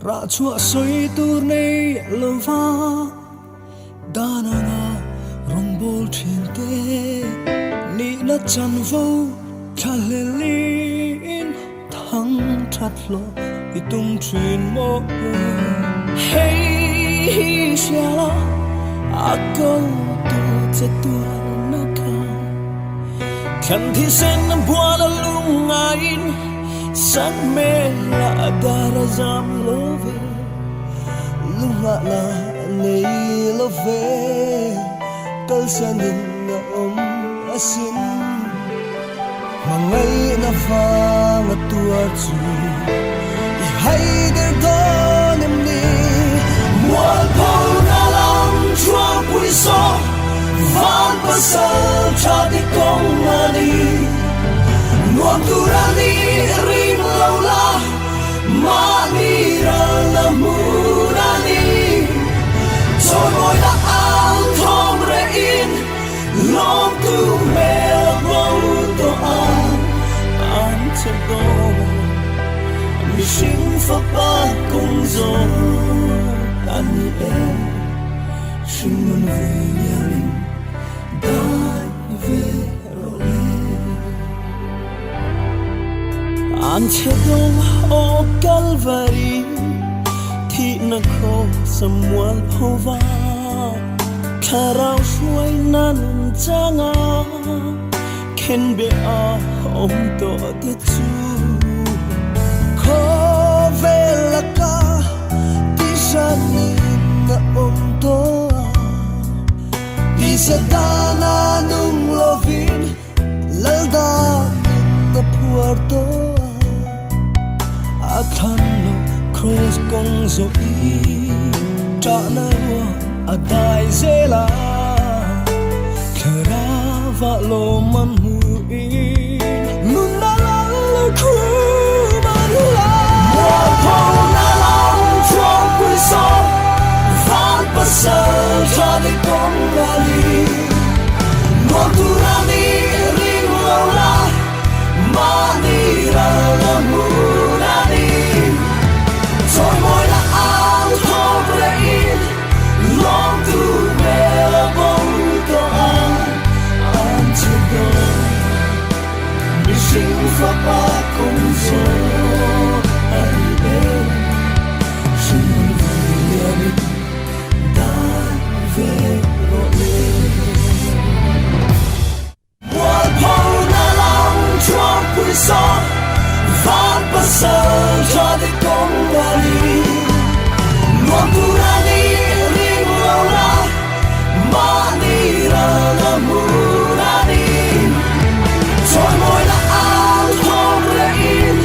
ra chua soi tur nei lova dana nga rong bol thin te ni na chan vo khalelin thang that lo itung thin mo hey shala akal tu chatuan na ka kan thi sen bua la lungain sak me la dara zam love lunga la nei love kal sanin na asin mangai na fa na tua chu I hai der don em ni wal po na lam chua pui so van pasal cha di kong ani nuam turani rim laula mani la murani so moi la al thom re in long tu me lo to an che go mi sing fa pa kong zo ani e sing mun ve yarin dai ve ro le an che dong o calvary thi na kho samuel phova kharau shuai na nun changa khen be a om to te chu kho vela ka ti shani na om to di sedana nung lovin lalda na puerto akhano cross kong zo i ta na adai zela kerava lo mamu nun na lo ku manula mo na long chua pui so van pasal cha de kong ali mo turani ring lola mani ra la murani soy moi la al sobre in long tu me la bonito an che do mi sing fa pa kong so ai be sing vi mi da ve ro le wal po na long chua pui so van pasal cha de kong ali nuam turani ring lola mani la murani soy moi la al thom re in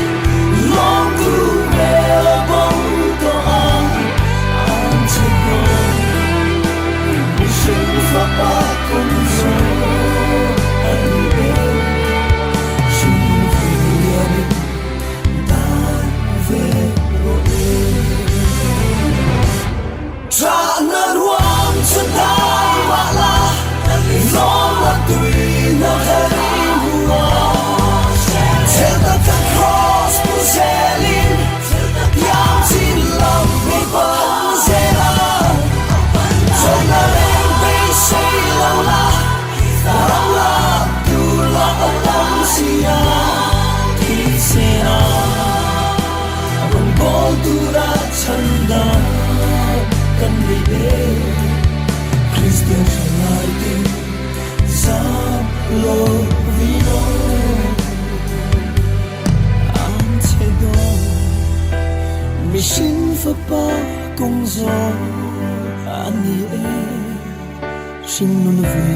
long tu me la bonito an che go mi sing fa pa kong so ai be sing vi yarin dai ve ro le tra na ruam cha dai wa la lo la tui na hari hua tell the cross puselin yam sin love me pa zela so na len be say la la tu la alam sia ki sera abang bol dura chanda kan ni e Christian Shalai Sam lo vino an che do mi shin fa pa kong zo ani e shin nun ve